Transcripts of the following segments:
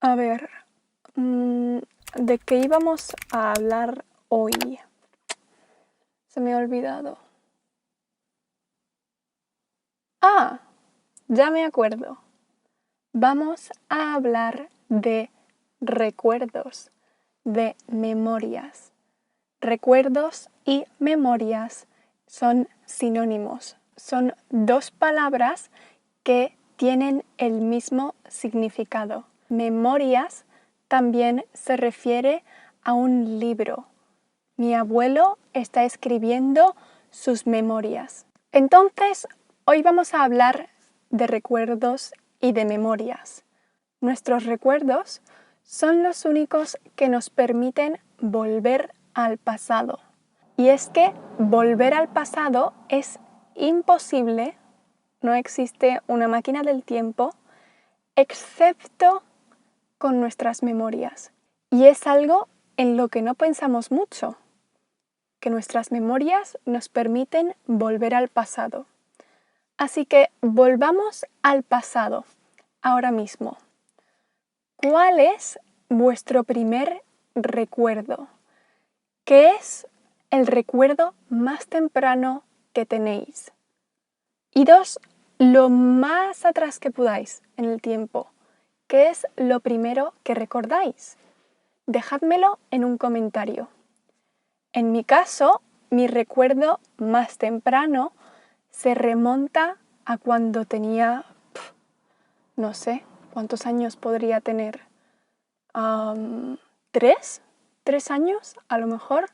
A ver, ¿de qué íbamos a hablar hoy? Se me ha olvidado. Ah, ya me acuerdo. Vamos a hablar de recuerdos, de memorias. Recuerdos y memorias son sinónimos. Son dos palabras que tienen el mismo significado. Memorias también se refiere a un libro. Mi abuelo está escribiendo sus memorias. Entonces, hoy vamos a hablar de recuerdos y de memorias. Nuestros recuerdos son los únicos que nos permiten volver al pasado. Y es que volver al pasado es imposible, no existe una máquina del tiempo, excepto con nuestras memorias. Y es algo en lo que no pensamos mucho, que nuestras memorias nos permiten volver al pasado. Así que volvamos al pasado, ahora mismo. ¿Cuál es vuestro primer recuerdo? ¿Qué es el recuerdo más temprano que tenéis? Idos lo más atrás que podáis en el tiempo. ¿Qué es lo primero que recordáis? Dejádmelo en un comentario. En mi caso, mi recuerdo más temprano se remonta a cuando tenía, no sé, ¿cuántos años podría tener? ¿Tres años a lo mejor?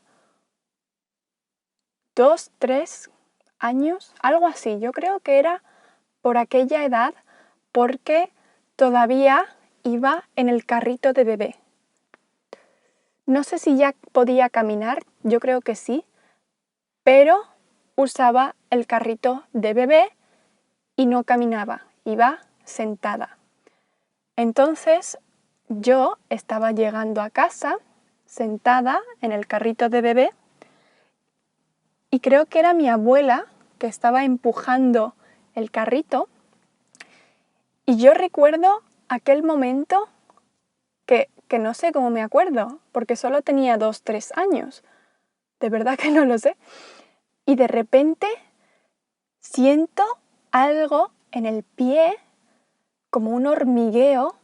2, 3 años, algo así. Yo creo que era por aquella edad porque todavía iba en el carrito de bebé. No sé si ya podía caminar, yo creo que sí, pero usaba el carrito de bebé y no caminaba, iba sentada. Entonces yo estaba llegando a casa sentada en el carrito de bebé y creo que era mi abuela que estaba empujando el carrito y yo recuerdo aquel momento que no sé cómo me acuerdo, porque solo tenía 2, 3 años. De verdad que no lo sé. Y de repente siento algo en el pie, como un hormigueo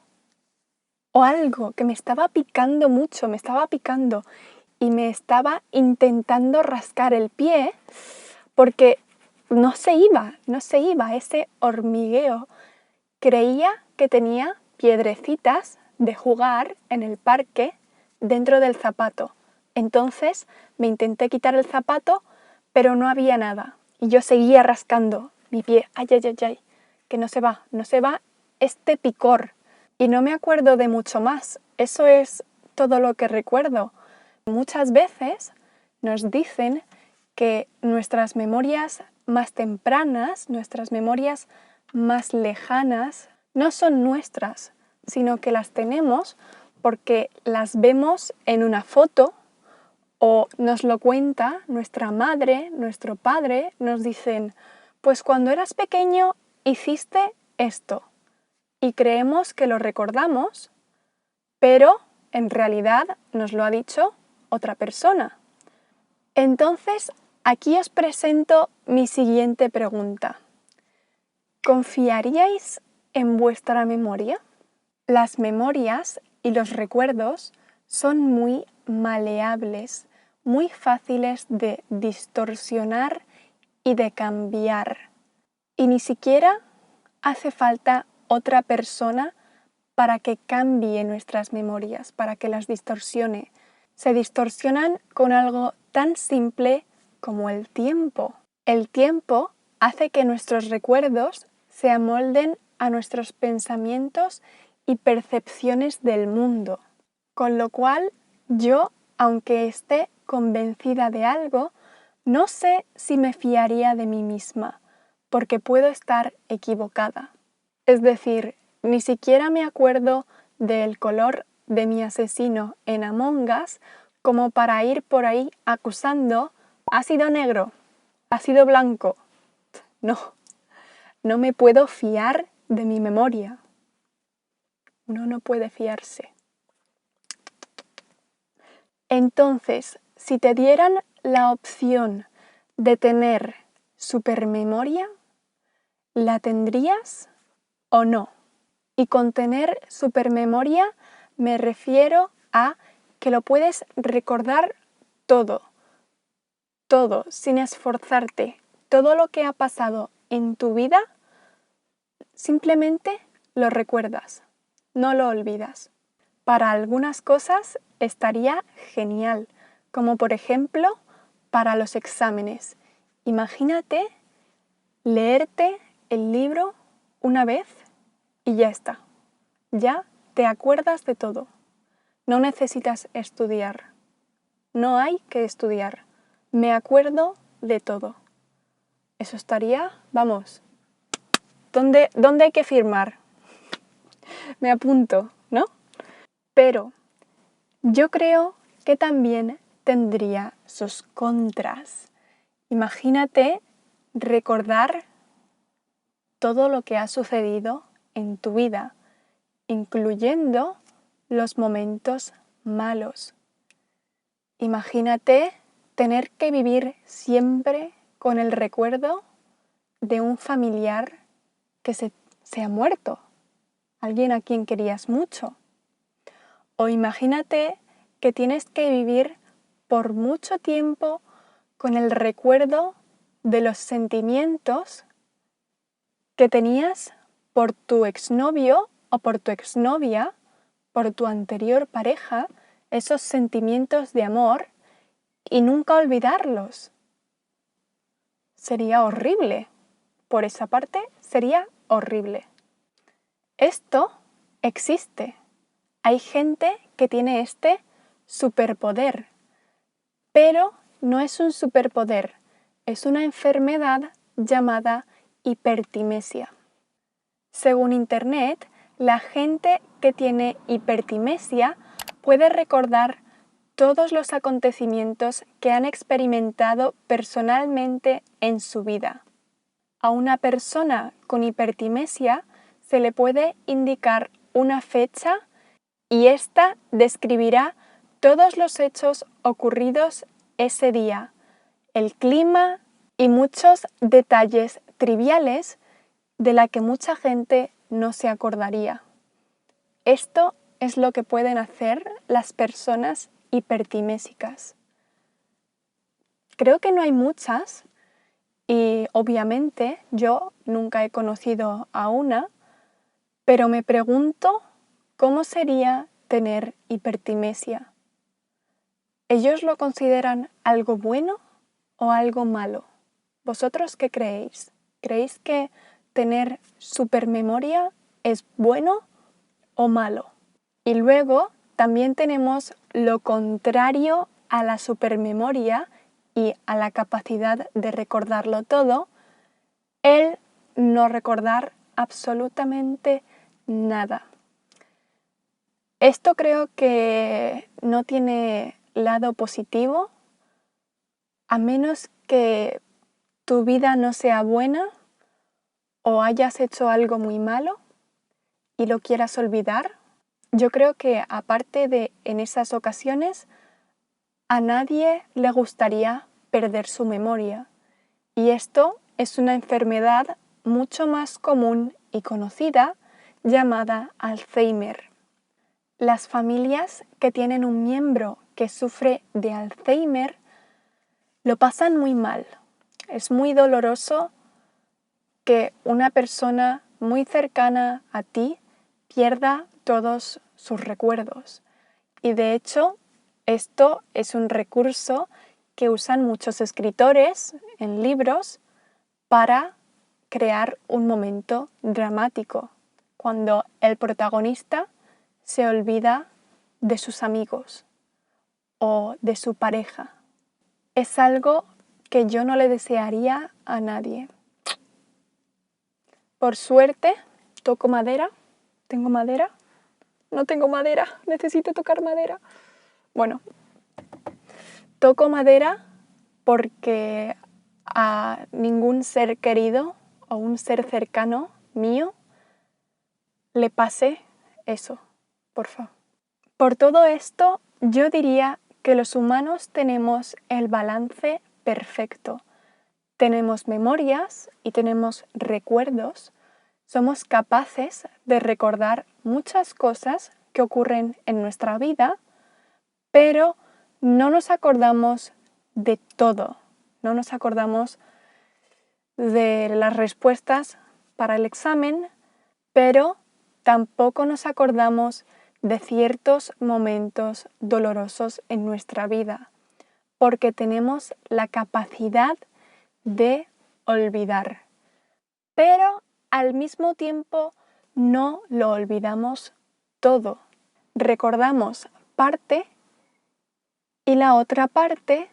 o algo que me estaba picando mucho, me estaba picando y me estaba intentando rascar el pie porque no se iba ese hormigueo. Creía que tenía piedrecitas de jugar en el parque dentro del zapato. Entonces me intenté quitar el zapato, pero no había nada. Y yo seguía rascando mi pie. Ay, ay, ay, ay, que no se va este picor. Y no me acuerdo de mucho más. Eso es todo lo que recuerdo. Muchas veces nos dicen que nuestras memorias más tempranas, nuestras memorias más lejanas, no son nuestras, sino que las tenemos porque las vemos en una foto o nos lo cuenta nuestra madre, nuestro padre, nos dicen, pues cuando eras pequeño hiciste esto y creemos que lo recordamos, pero en realidad nos lo ha dicho otra persona. Entonces, aquí os presento mi siguiente pregunta. ¿Confiaríais en vuestra memoria? Las memorias y los recuerdos son muy maleables, muy fáciles de distorsionar y de cambiar. Y ni siquiera hace falta otra persona para que cambie nuestras memorias, para que las distorsione. Se distorsionan con algo tan simple como el tiempo. El tiempo hace que nuestros recuerdos se amolden a nuestros pensamientos y percepciones del mundo. Con lo cual, yo, aunque esté convencida de algo, no sé si me fiaría de mí misma, porque puedo estar equivocada. Es decir, ni siquiera me acuerdo del color de mi asesino en Among Us como para ir por ahí acusando ha sido negro, ha sido blanco. No me puedo fiar de mi memoria. Uno no puede fiarse. Entonces, si te dieran la opción de tener supermemoria, ¿la tendrías o no? Y con tener supermemoria me refiero a que lo puedes recordar todo, sin esforzarte. Todo lo que ha pasado en tu vida, simplemente lo recuerdas, no lo olvidas. Para algunas cosas estaría genial, como por ejemplo para los exámenes. Imagínate leerte el libro una vez y ya está. Ya te acuerdas de todo. No necesitas estudiar. No hay que estudiar. Me acuerdo de todo. Eso estaría, vamos, ¿dónde hay que firmar? Me apunto, ¿no? Pero yo creo que también tendría sus contras. Imagínate recordar todo lo que ha sucedido en tu vida, incluyendo los momentos malos. Imagínate tener que vivir siempre con el recuerdo de un familiar que se ha muerto, alguien a quien querías mucho. O imagínate que tienes que vivir por mucho tiempo con el recuerdo de los sentimientos que tenías por tu exnovio o por tu exnovia, por tu anterior pareja, esos sentimientos de amor y nunca olvidarlos. Sería horrible. Por esa parte, sería horrible. Esto existe. Hay gente que tiene este superpoder, pero no es un superpoder, es una enfermedad llamada hipertimesia. Según Internet, la gente que tiene hipertimesia puede recordar todos los acontecimientos que han experimentado personalmente en su vida. A una persona con hipertimesia se le puede indicar una fecha y ésta describirá todos los hechos ocurridos ese día, el clima y muchos detalles triviales de la que mucha gente no se acordaría. Esto es lo que pueden hacer las personas hipertimésicas. Creo que no hay muchas y obviamente yo nunca he conocido a una, pero me pregunto cómo sería tener hipertimesia. ¿Ellos lo consideran algo bueno o algo malo? ¿Vosotros qué creéis? ¿Creéis que tener supermemoria es bueno o malo? Y luego también tenemos lo contrario a la supermemoria y a la capacidad de recordarlo todo, el no recordar absolutamente nada. Esto creo que no tiene lado positivo, a menos que tu vida no sea buena o hayas hecho algo muy malo y lo quieras olvidar. Yo creo que aparte de en esas ocasiones, a nadie le gustaría perder su memoria. Y esto es una enfermedad mucho más común y conocida llamada Alzheimer. Las familias que tienen un miembro que sufre de Alzheimer lo pasan muy mal. Es muy doloroso que una persona muy cercana a ti pierda todos sus recuerdos. Y de hecho, esto es un recurso que usan muchos escritores en libros para crear un momento dramático, cuando el protagonista se olvida de sus amigos o de su pareja. Es algo que yo no le desearía a nadie. Por suerte, toco madera. ¿Tengo madera? No tengo madera, necesito tocar madera. Bueno, toco madera porque a ningún ser querido o un ser cercano mío le pase eso, por favor. Por todo esto, yo diría que los humanos tenemos el balance perfecto. Tenemos memorias y tenemos recuerdos. Somos capaces de recordar muchas cosas que ocurren en nuestra vida, pero no nos acordamos de todo. No nos acordamos de las respuestas para el examen, pero tampoco nos acordamos de ciertos momentos dolorosos en nuestra vida, porque tenemos la capacidad de olvidar. Pero al mismo tiempo no lo olvidamos todo. Recordamos parte y la otra parte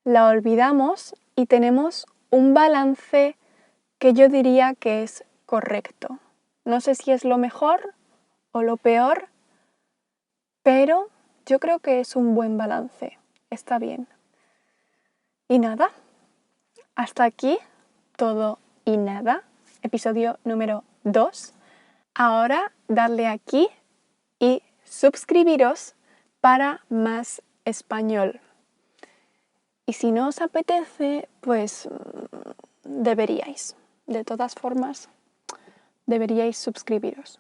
la olvidamos y tenemos un balance que yo diría que es correcto. No sé si es lo mejor o lo peor, pero yo creo que es un buen balance. Está bien. Y nada, hasta aquí todo y nada, episodio número 2. Ahora darle aquí y suscribiros para más español. Y si no os apetece, pues deberíais. De todas formas, deberíais suscribiros.